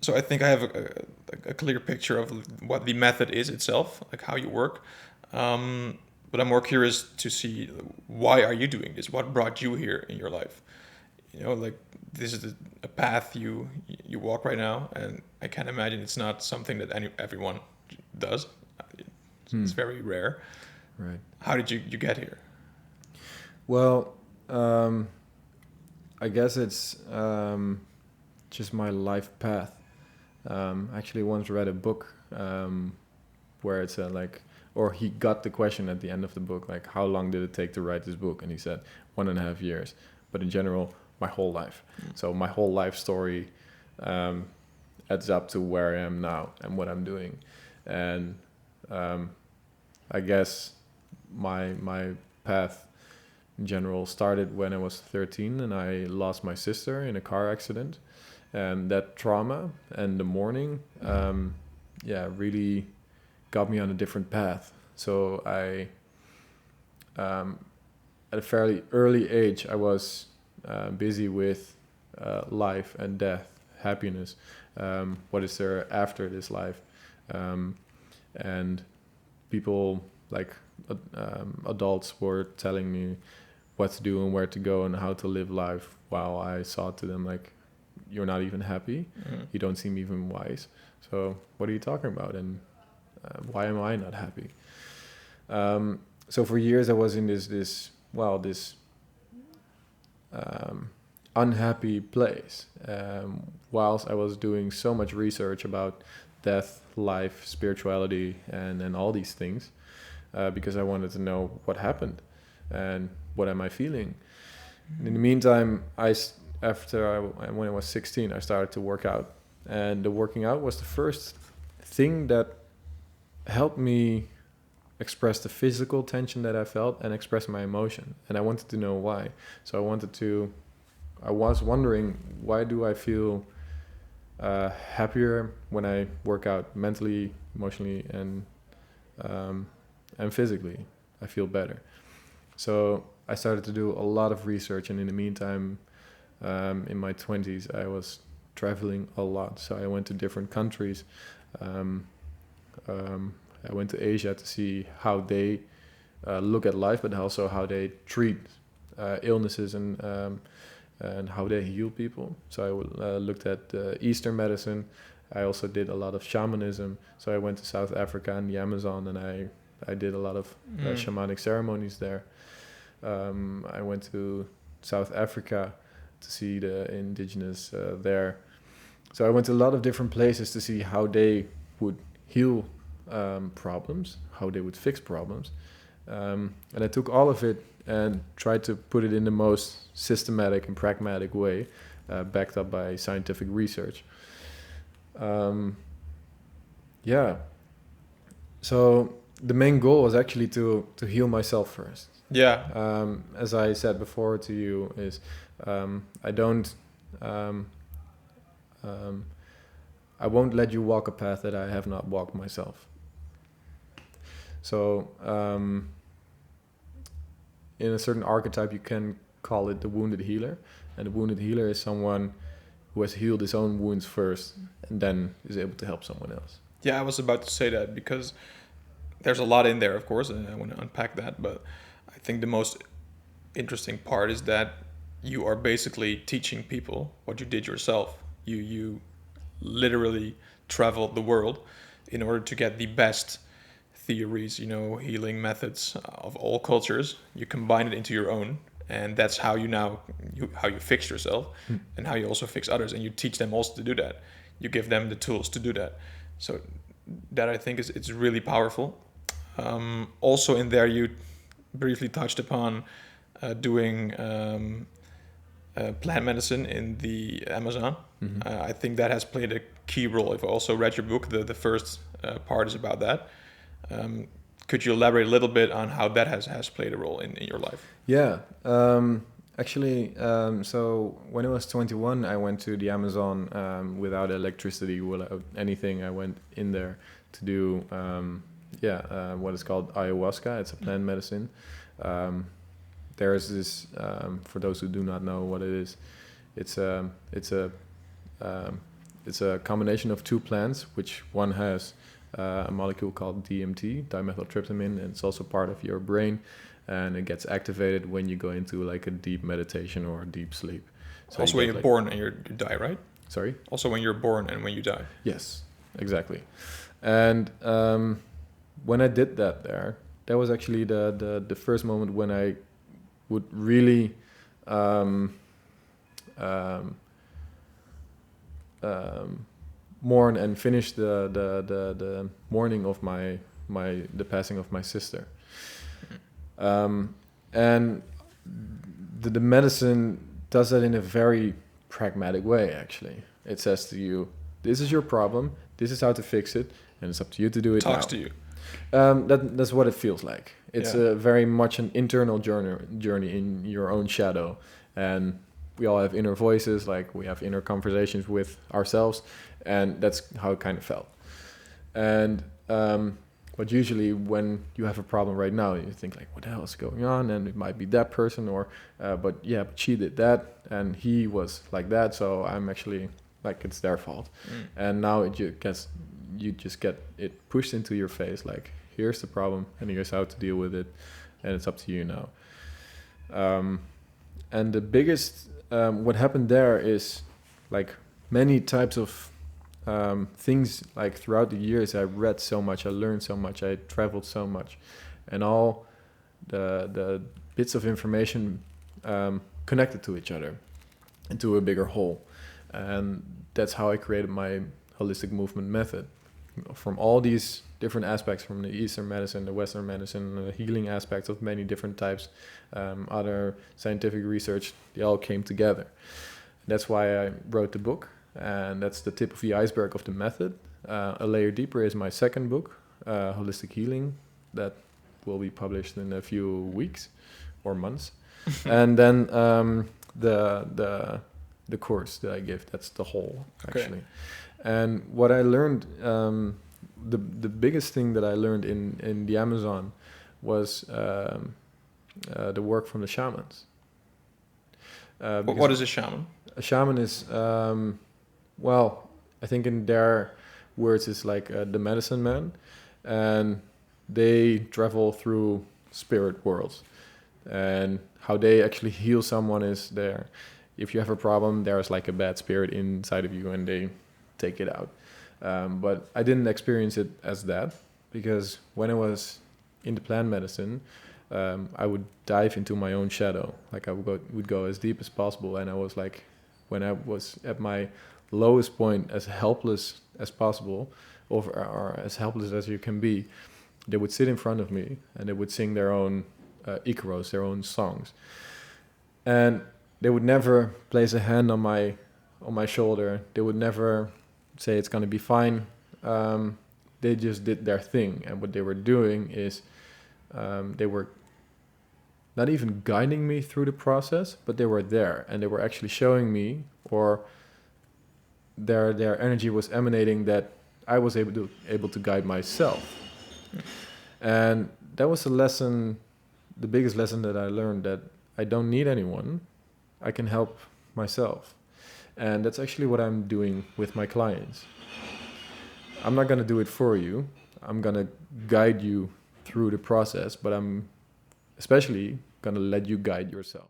So I think I have a clear picture of what the method is itself, like how you work. But I'm more curious to see, why are you doing this? What brought you here in your life? You know, like, this is a path you walk right now, and I can't imagine it's not something that everyone does. It's very rare. Right. How did you get here? Well, I guess it's just my life path. I actually once read a book where it said or he got the question at the end of the book, like, how long did it take to write this book? And he said 1.5 years. But in general, my whole life. So my whole life story adds up to where I am now and what I'm doing. And I guess my path in general started when I was 13 and I lost my sister in a car accident. And that trauma and the mourning, really got me on a different path. So I, at a fairly early age, I was busy with life and death, happiness. What is there after this life? And people like adults were telling me what to do and where to go and how to live life, while I saw to them like, you're not even happy. You don't seem even wise. So what are you talking about? And why am I not happy? So for years I was in this unhappy place, whilst I was doing so much research about death, life, spirituality, and all these things, because I wanted to know what happened and what am I feeling. In the meantime, when I was 16, I started to work out, and the working out was the first thing that helped me express the physical tension that I felt and express my emotion. And I wanted to know why. So I was wondering, why do I feel happier when I work out mentally, emotionally, and physically? I feel better. So I started to do a lot of research, and in the meantime, in my 20s, I was traveling a lot. So I went to different countries. I went to Asia to see how they look at life, but also how they treat illnesses and how they heal people. So I looked at Eastern medicine. I also did a lot of shamanism. So I went to South Africa and the Amazon, and I did a lot of shamanic ceremonies there. I went to South Africa to see the indigenous there. So I went to a lot of different places to see how they would heal problems, how they would fix problems. And I took all of it and tried to put it in the most systematic and pragmatic way, backed up by scientific research. So the main goal was actually to heal myself first. Yeah. As I said before to you, is I won't let you walk a path that I have not walked myself. So in a certain archetype, you can call it the wounded healer. And the wounded healer is someone who has healed his own wounds first and then is able to help someone else. Yeah, I was about to say that, because there's a lot in there, of course, and I want to unpack that. But I think the most interesting part is that you are basically teaching people what you did yourself. You literally traveled the world in order to get the best theories, healing methods of all cultures. You combine it into your own, and that's how how you fix yourself and how you also fix others, and you teach them also to do that. You give them the tools to do that. So that, I think, it's really powerful. Also in there, you briefly touched upon doing plant medicine in the Amazon. I think that has played a key role. I've also read your book. The first part is about that. Could you elaborate a little bit on how that has played a role in your life? Yeah. So when I was 21, I went to the Amazon without electricity, without anything. I went in there to do what is called ayahuasca. It's a plant medicine. There's this, for those who do not know what it is, it's a It's a combination of two plants, which one has a molecule called DMT, dimethyltryptamine, and it's also part of your brain, and it gets activated when you go into like a deep meditation or deep sleep. So also, when you're born and you die, right? Sorry? Also, when you're born and when you die. Yes, exactly. And when I did that there, that was actually the first moment when I would really mourn and finish the mourning of the passing of my sister. And the medicine does that in a very pragmatic way, actually. It says to you, this is your problem, this is how to fix it, and it's up to you to do it now. Talks to you. That's what it feels like. It's Yeah. very much an internal journey in your own shadow. And we all have inner voices, like we have inner conversations with ourselves, and that's how it kind of felt. And but usually when you have a problem right now, you think like, what the hell is going on? And it might be that person, or but she did that and he was like that, so I'm actually like, it's their fault. And now you just get it pushed into your face, like, here's the problem and here's how to deal with it, and it's up to you now. And the biggest what happened there is, like, many types of things. Like, throughout the years, I read so much, I learned so much, I traveled so much, and all the bits of information connected to each other into a bigger whole. And that's how I created my holistic movement method. From all these different aspects, from the Eastern medicine, the Western medicine, the healing aspects of many different types, other scientific research, they all came together. That's why I wrote the book, and that's the tip of the iceberg of the method. A Layer Deeper is my second book, Holistic Healing, that will be published in a few weeks or months. And then the course that I give, that's the whole, actually. Okay. And what I learned, the biggest thing that I learned in the Amazon was the work from the shamans. What is a shaman? A shaman is, well, I think in their words, is like the medicine man, and they travel through spirit worlds, and how they actually heal someone is there. If you have a problem, there's like a bad spirit inside of you, and they take it out. But I didn't experience it as that, because when I was into plant medicine, I would dive into my own shadow. Like, I would go as deep as possible, and I was like, when I was at my lowest point, as helpless as possible, or as helpless as you can be, they would sit in front of me and they would sing their own Icaros, their own songs, and they would never place a hand on my shoulder. They would never say it's going to be fine. They just did their thing, and what they were doing is they were not even guiding me through the process, but they were there, and they were actually showing me, or their energy was emanating, that I was able to guide myself. And that was the biggest lesson that I learned, that I don't need anyone. I can help myself. And that's actually what I'm doing with my clients. I'm not going to do it for you. I'm going to guide you through the process, but I'm especially going to let you guide yourself.